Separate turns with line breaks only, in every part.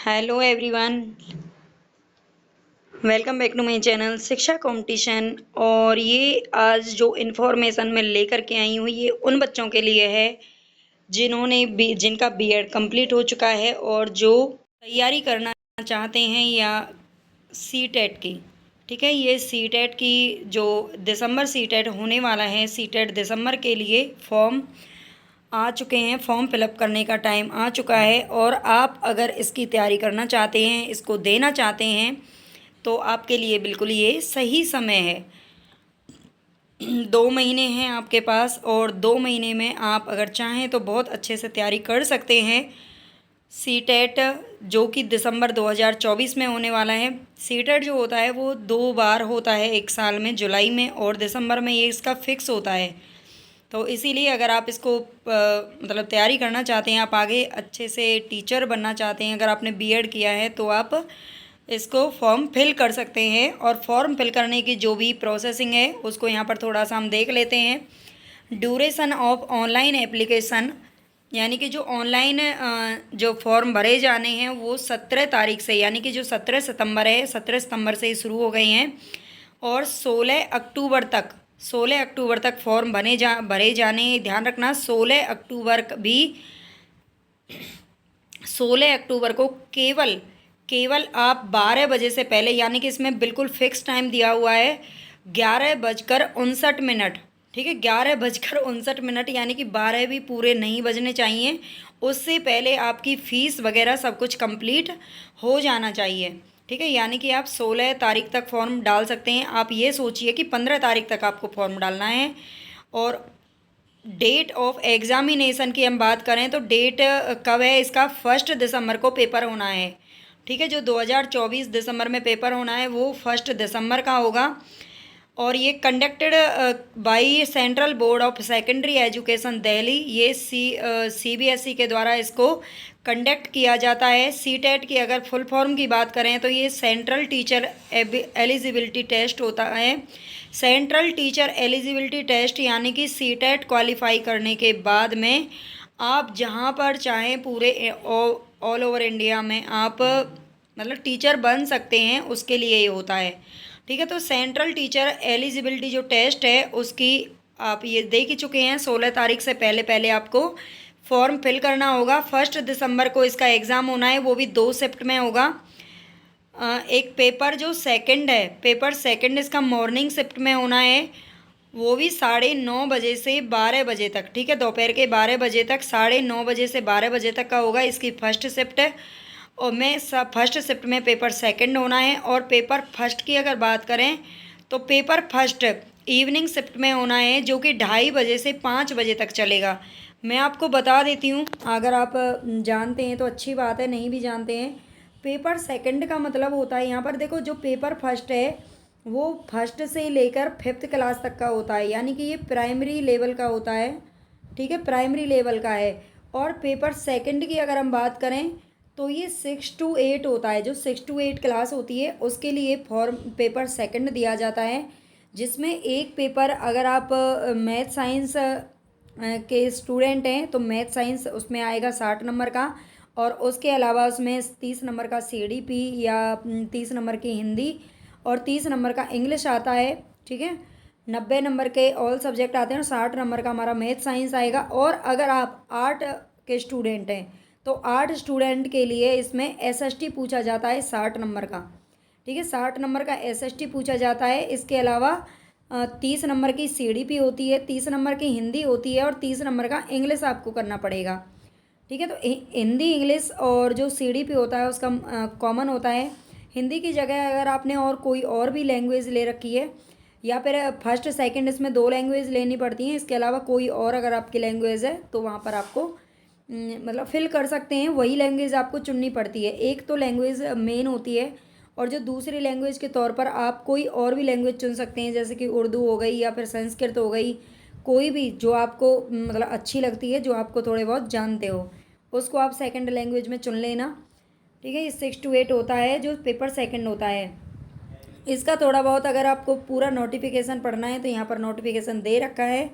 Hello everyone, welcome back to my channel Shiksha Competition. और ये आज जो इन्फॉर्मेशन मैं लेकर के आई हूँ ये उन बच्चों के लिए है जिनका बीएड कंप्लीट हो चुका है और जो तैयारी करना चाहते हैं या सीटेट की। ठीक है, ये सीटेट की जो दिसंबर सीटेट होने वाला है, सीटेट दिसंबर के लिए फॉर्म आ चुके हैं। फॉर्म फिलअप करने का टाइम आ चुका है और आप अगर इसकी तैयारी करना चाहते हैं, इसको देना चाहते हैं, तो आपके लिए बिल्कुल ये सही समय है। 2 महीने हैं आपके पास और 2 महीने में आप अगर चाहें तो बहुत अच्छे से तैयारी कर सकते हैं। सीटेट जो कि दिसंबर 2024 में होने वाला है। सीटेट जो होता है वो 2 बार होता है एक साल में, जुलाई में और दिसंबर में, ये इसका फिक्स होता है। तो इसीलिए अगर आप इसको मतलब तैयारी करना चाहते हैं, आप आगे अच्छे से टीचर बनना चाहते हैं, अगर आपने बीएड किया है तो आप इसको फॉर्म फिल कर सकते हैं। और फॉर्म फिल करने की जो भी प्रोसेसिंग है उसको यहाँ पर थोड़ा सा हम देख लेते हैं। ड्यूरेशन ऑफ ऑनलाइन एप्लीकेशन, यानी कि जो ऑनलाइन जो फॉर्म भरे जाने हैं वो 17 तारीख से, यानी कि जो 17 सितंबर है, 17 सितंबर से ही शुरू हो गए हैं और 16 अक्टूबर तक फॉर्म भरे जाने। ध्यान रखना 16 अक्टूबर को केवल आप 12 बजे से पहले, यानी कि इसमें बिल्कुल फिक्स टाइम दिया हुआ है 11:59। ठीक है, 11:59, यानी कि 12 भी पूरे नहीं बजने चाहिए, उससे पहले आपकी फ़ीस वगैरह सब कुछ कंप्लीट हो जाना चाहिए। ठीक है, यानी कि आप 16 तारीख तक फॉर्म डाल सकते हैं। आप ये सोचिए कि 15 तारीख तक आपको फॉर्म डालना है। और डेट ऑफ एग्ज़ामिनेशन की हम बात करें तो डेट कब है इसका, 1 दिसंबर को पेपर होना है। ठीक है, जो 2024 दिसंबर में पेपर होना है वो 1 दिसंबर का होगा। और ये conducted by central board of secondary education Delhi, ये सीबीएसई के द्वारा इसको कंडक्ट किया जाता है। सीटेट की अगर फुल फॉर्म की बात करें तो ये सेंट्रल टीचर एलिजिबिलिटी टेस्ट होता है। सेंट्रल टीचर एलिजिबिलिटी टेस्ट यानी कि सीटेट क्वालिफाई करने के बाद में आप जहाँ पर चाहें पूरे ऑल ओवर इंडिया में आप मतलब टीचर बन सकते हैं, उसके लिए ये होता है। ठीक है, तो सेंट्रल टीचर एलिजिबिलिटी जो टेस्ट है उसकी आप ये देख ही चुके हैं। 16 तारीख से पहले पहले आपको फॉर्म फिल करना होगा। 1 दिसंबर को इसका एग्ज़ाम होना है, वो भी 2 शिफ्ट में होगा। एक पेपर जो सेकंड है, पेपर सेकंड इसका मॉर्निंग शिफ्ट में होना है, वो भी 9:30 से 12 बजे तक। ठीक है, दोपहर के 12 बजे तक, 9:30 से 12 बजे तक का होगा। इसकी फर्स्ट शिफ्ट है और फर्स्ट शिफ्ट में पेपर सेकंड होना है। और पेपर फर्स्ट की अगर बात करें तो पेपर फर्स्ट इवनिंग शिफ्ट में होना है, जो कि 2:30 से 5 बजे तक चलेगा। मैं आपको बता देती हूँ, अगर आप जानते हैं तो अच्छी बात है, नहीं भी जानते हैं, पेपर सेकंड का मतलब होता है, यहाँ पर देखो, जो पेपर फर्स्ट है वो फर्स्ट से लेकर 5th क्लास तक का होता है, यानी कि ये प्राइमरी लेवल का होता है। ठीक है, प्राइमरी लेवल का है। और पेपर सेकंड की अगर हम बात करें तो ये 6 to 8 होता है। जो 6 to 8 क्लास होती है उसके लिए फॉर्म पेपर सेकंड दिया जाता है, जिसमें एक पेपर अगर आप मैथ साइंस के स्टूडेंट हैं तो मैथ साइंस उसमें आएगा 60 नंबर का। और उसके अलावा उसमें 30 नंबर का सीडीपी या 30 नंबर की हिंदी और 30 नंबर का इंग्लिश आता है। ठीक है, 90 नंबर के ऑल सब्जेक्ट आते हैं और 60 नंबर का हमारा मैथ साइंस आएगा। और अगर आप आर्ट के स्टूडेंट हैं तो आर्ट स्टूडेंट के लिए इसमें एसएसटी पूछा जाता है 60 नंबर का। ठीक है, 60 नंबर का एसएसटी पूछा जाता है। इसके अलावा 30 नंबर की सीडीपी होती है, 30 नंबर की हिंदी होती है और 30 नंबर का इंग्लिश आपको करना पड़ेगा। ठीक है, तो हिंदी इंग्लिश और जो सीडीपी होता है उसका कॉमन होता है। हिंदी की जगह अगर आपने और कोई और भी लैंग्वेज ले रखी है या फिर फर्स्ट सेकंड इसमें 2 लैंग्वेज लेनी पड़ती हैं, इसके अलावा कोई और अगर आपकी लैंग्वेज है तो वहाँ पर आपको मतलब फिल कर सकते हैं, वही लैंग्वेज आपको चुननी पड़ती है। एक तो लैंग्वेज मेन होती है और जो दूसरी लैंग्वेज के तौर पर आप कोई और भी लैंग्वेज चुन सकते हैं, जैसे कि उर्दू हो गई या फिर संस्कृत हो गई, कोई भी जो आपको मतलब अच्छी लगती है, जो आपको थोड़े बहुत जानते हो, उसको आप सेकंड लैंग्वेज में चुन लेना। ठीक है, ये 6 to 8 होता है जो पेपर सेकंड होता है। इसका थोड़ा बहुत अगर आपको पूरा नोटिफिकेशन पढ़ना है तो यहाँ पर नोटिफिकेशन दे रखा है,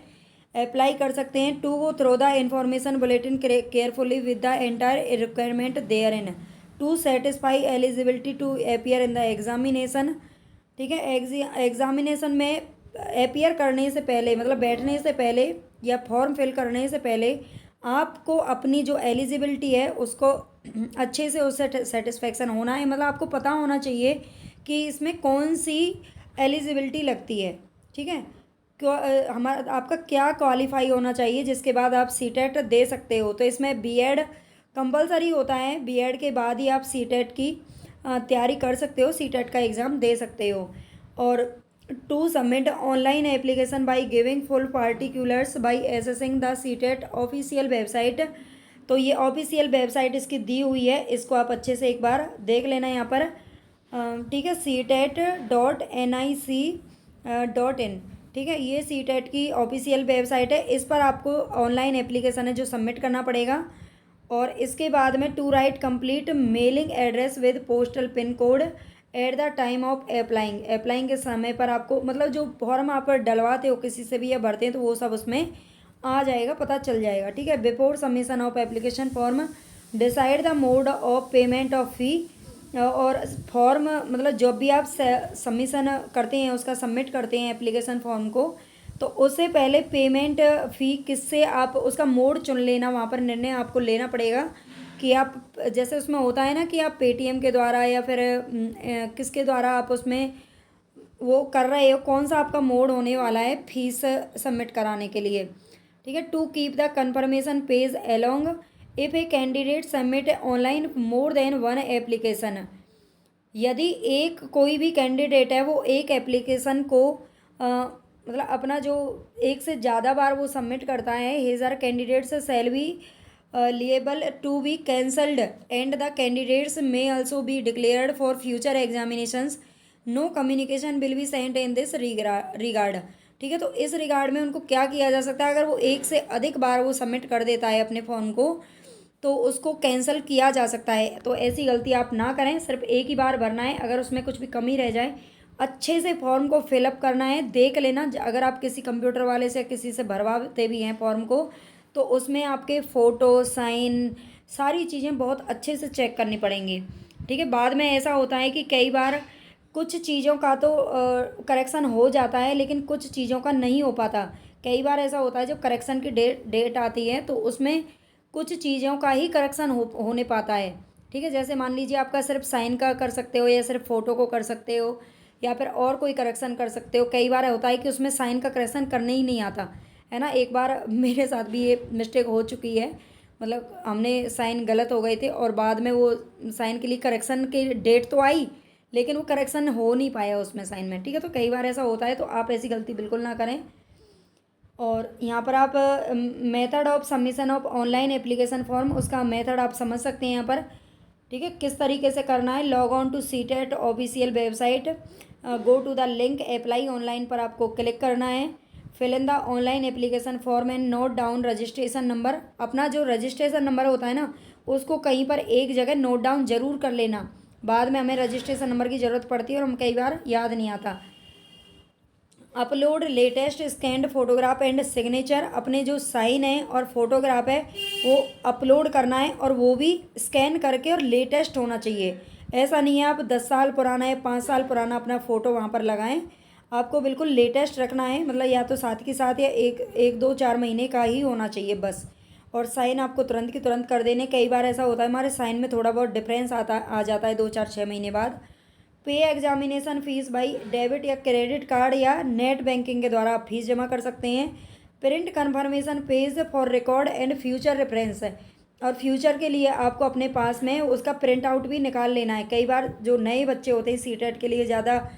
अप्लाई कर सकते हैं। To go through the information bulletin carefully with the entire requirement therein, to satisfy eligibility to appear in the examination. ठीक है, एग्जामिनेशन में अपियर करने से पहले मतलब बैठने से पहले या फॉर्म फिल करने से पहले आपको अपनी जो एलिजिबिलिटी है उसको अच्छे से उससे सेटिस्फेक्शन होना है, मतलब आपको पता होना चाहिए कि इसमें कौन सी एलिजिबिलिटी लगती है। ठीक है, क्यों हमारा आपका क्या क्वालिफाई होना चाहिए जिसके बाद आप सीटेट दे सकते हो। तो इसमें बीएड कंपलसरी होता है, बीएड के बाद ही आप सीटेट की तैयारी कर सकते हो, सीटेट का एग्ज़ाम दे सकते हो। और to submit online application by giving full particulars by accessing the CTET official website. तो ये ऑफिशियल वेबसाइट इसकी दी हुई है, इसको आप अच्छे से एक बार देख लेना यहाँ पर। ठीक है, CTET.nic.in। ठीक है, ये सीटेट की ऑफिशियल वेबसाइट है, इस पर आपको ऑनलाइन एप्लीकेशन है जो सबमिट करना पड़ेगा। और इसके बाद में to write complete mailing address with postal pin code at the time of applying के समय पर आपको मतलब जो फॉर्म आप डलवाते हो किसी से भी या भरते हैं तो वो सब उसमें आ जाएगा, पता चल जाएगा। ठीक है, before submission of application form decide the mode of payment of fee. और फॉर्म मतलब जब भी आप सबमिशन करते हैं उसका सबमिट करते हैं एप्लीकेशन फॉर्म को, तो उससे पहले पेमेंट फ़ी किससे आप उसका मोड चुन लेना, वहाँ पर निर्णय आपको लेना पड़ेगा कि आप जैसे उसमें होता है ना कि आप पेटीएम के द्वारा या फिर किसके द्वारा आप उसमें वो कर रहे हो, कौन सा आपका मोड होने वाला है फीस सबमिट कराने के लिए। ठीक है, to keep the confirmation page along if a candidate submit online more than one application. यदि एक कोई भी कैंडिडेट है वो एक एप्लीकेशन को मतलब अपना जो एक से ज़्यादा बार वो सबमिट करता है, हिजर candidates shall be liable to be cancelled and the candidates may also be declared for future examinations. No communication will be sent in this regard। ठीक है, तो इस रिगार्ड में उनको क्या किया जा सकता है, अगर वो एक से अधिक बार वो सबमिट कर देता है अपने फॉर्म को तो उसको कैंसिल किया जा सकता है। तो ऐसी गलती आप ना करें, सिर्फ एक ही बार भरना है, अगर उसमें कुछ भी कमी रह जाए अच्छे से फॉर्म को फिलअप करना है, देख लेना। अगर आप किसी कंप्यूटर वाले से किसी से भरवाते भी हैं फॉर्म को तो उसमें आपके फ़ोटो साइन सारी चीज़ें बहुत अच्छे से चेक करनी पड़ेंगी। ठीक है, बाद में ऐसा होता है कि कई बार कुछ चीज़ों का तो करेक्शन हो जाता है लेकिन कुछ चीज़ों का नहीं हो पाता। कई बार ऐसा होता है जब करेक्शन की डेट आती है तो उसमें कुछ चीज़ों का ही करेक्शन होने पाता है। ठीक है, जैसे मान लीजिए आपका सिर्फ साइन का कर सकते हो या सिर्फ फ़ोटो को कर सकते हो या फिर और कोई करेक्शन कर सकते हो। कई बार होता है कि उसमें साइन का करेक्शन करने ही नहीं आता है ना। एक बार मेरे साथ भी ये मिस्टेक हो चुकी है, मतलब हमने साइन गलत हो गए थे और बाद में वो साइन के लिए करेक्शन की डेट तो आई लेकिन वो करेक्शन हो नहीं पाया उसमें साइन में। ठीक है, तो कई बार ऐसा होता है, तो आप ऐसी गलती बिल्कुल ना करें। और यहाँ पर आप method of submission of online application form, उसका मेथड आप समझ सकते हैं यहाँ पर। ठीक है, किस तरीके से करना है। Log on to CTET official website, go to the link apply online पर आपको क्लिक करना है। Fill in the online application form and note down registration number. अपना जो रजिस्ट्रेशन नंबर होता है ना उसको कहीं पर एक जगह नोट डाउन ज़रूर कर लेना, बाद में हमें रजिस्ट्रेशन नंबर की ज़रूरत पड़ती है और हम कई बार याद नहीं आता। Upload latest scanned photograph and signature, अपने जो साइन है और फोटोग्राफ है वो अपलोड करना है और वो भी स्कैन करके और लेटेस्ट होना चाहिए। ऐसा नहीं है आप 10 साल पुराना या 5 साल पुराना अपना फ़ोटो वहाँ पर लगाएं, आपको बिल्कुल लेटेस्ट रखना है, मतलब या तो साथ के साथ या एक 2 4 महीने का ही होना चाहिए बस। और साइन आपको तुरंत की तुरंत कर देने। कई बार ऐसा होता है हमारे साइन में थोड़ा बहुत डिफरेंस आ जाता है 2 4 6 महीने बाद। पे एग्जामिनेशन फ़ीस बाई डेबिट या क्रेडिट कार्ड या नेट बैंकिंग के द्वारा आप फीस जमा कर सकते हैं। Print conformation page for record and future reference है, और फ्यूचर के लिए आपको अपने पास में उसका प्रिंट आउट भी निकाल लेना है। कई बार जो नए बच्चे होते हैं सीटेट के लिए ज़्यादा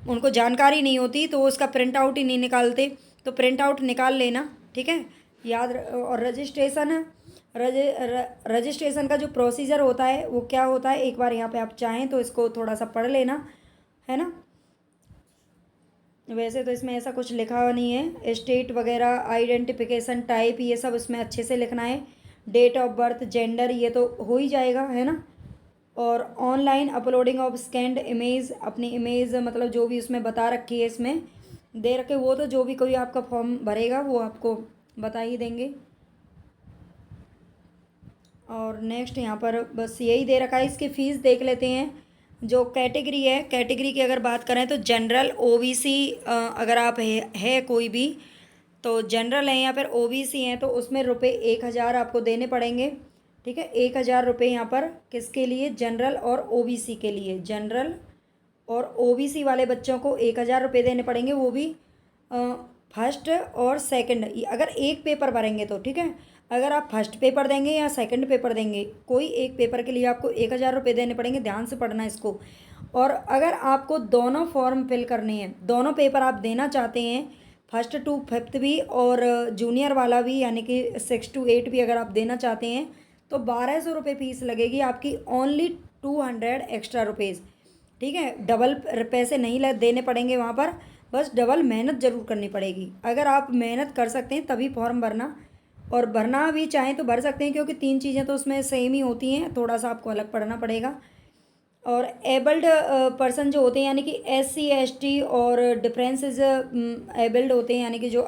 उनको जानकारी नहीं होती तो उसका प्रिंट आउट ही नहीं निकालते, तो प्रिंट आउट निकाल लेना। ठीक है, और रजिस्ट्रेशन का जो प्रोसीजर होता है वो क्या होता है, एक बार यहाँ पे आप चाहें तो इसको थोड़ा सा पढ़ लेना है ना। वैसे तो इसमें ऐसा कुछ लिखा नहीं है, स्टेट वगैरह आइडेंटिफिकेशन टाइप ये सब इसमें अच्छे से लिखना है। डेट ऑफ बर्थ जेंडर ये तो हो ही जाएगा है ना। और online uploading of scanned image, अपनी इमेज मतलब जो भी उसमें बता रखी है इसमें दे रखे, वो तो जो भी कोई आपका फॉर्म भरेगा वो आपको बता ही देंगे। और नेक्स्ट यहाँ पर बस यही दे रखा है। इसकी फ़ीस देख लेते हैं। जो कैटेगरी है, कैटेगरी की अगर बात करें तो जनरल, ओबीसी, अगर आप है कोई भी, तो जनरल है या फिर ओबीसी हैं तो उसमें रुपये 1,000 आपको देने पड़ेंगे। ठीक है, 1,000 रुपये यहाँ पर किसके लिए? जनरल और ओबीसी के लिए। जनरल और ओबीसी वाले बच्चों को 1,000 रुपये देने पड़ेंगे, वो भी फर्स्ट और सेकंड अगर एक पेपर भरेंगे तो। ठीक है, अगर आप फर्स्ट पेपर देंगे या सेकंड पेपर देंगे, कोई एक पेपर के लिए आपको 1,000 रुपये देने पड़ेंगे। ध्यान से पढ़ना इसको। और अगर आपको दोनों फॉर्म फिल करने हैं, दोनों पेपर आप देना चाहते हैं, फर्स्ट टू फिफ्थ भी और जूनियर वाला भी, यानी कि 6 to 8 भी अगर आप देना चाहते हैं, तो 1,200 रुपये फ़ीस लगेगी आपकी। Only 200 extra rupees. ठीक है, डबल पैसे नहीं देने पड़ेंगे वहाँ पर, बस डबल मेहनत ज़रूर करनी पड़ेगी। अगर आप मेहनत कर सकते हैं तभी फॉर्म भरना, और भरना भी चाहें तो भर सकते हैं, क्योंकि 3 चीज़ें तो उसमें सेम ही होती हैं, थोड़ा सा आपको अलग पढ़ना पड़ेगा। और एबल्ड पर्सन जो होते हैं, यानी कि SC ST और डिफरेंसेस एबल्ड होते हैं, यानी कि जो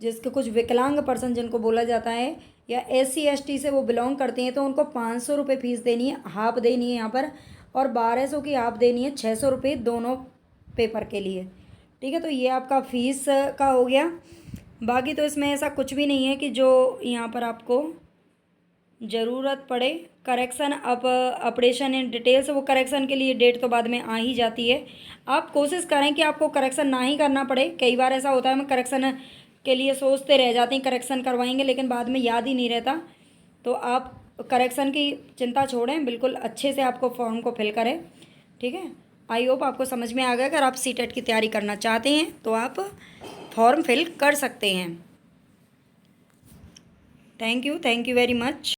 जिसके कुछ विकलांग पर्सन जिनको बोला जाता है, या SC ST से वो बिलोंग करते हैं, तो उनको 500 रुपये फ़ीस देनी है, हाफ देनी है यहाँ पर, और 1,200 की हाफ देनी है, 600 रुपये दोनों पेपर के लिए। ठीक है, तो ये आपका फ़ीस का हो गया। बाकी तो इसमें ऐसा कुछ भी नहीं है कि जो यहाँ पर आपको ज़रूरत पड़े। करेक्शन अपडेशन इन डिटेल्स, वो करेक्शन के लिए डेट तो बाद में आ ही जाती है। आप कोशिश करें कि आपको करेक्शन ना ही करना पड़े। कई बार ऐसा होता है हम करेक्शन के लिए सोचते रह जाते हैं, करेक्शन करवाएंगे, लेकिन बाद में याद ही नहीं रहता। तो आप करेक्शन की चिंता छोड़ें, बिल्कुल अच्छे से आपको फॉर्म को फिल करें। ठीक है, आई होप आपको समझ में आ गया। अगर आप CTET की तैयारी करना चाहते हैं तो आप फॉर्म फिल कर सकते हैं। Thank you very much.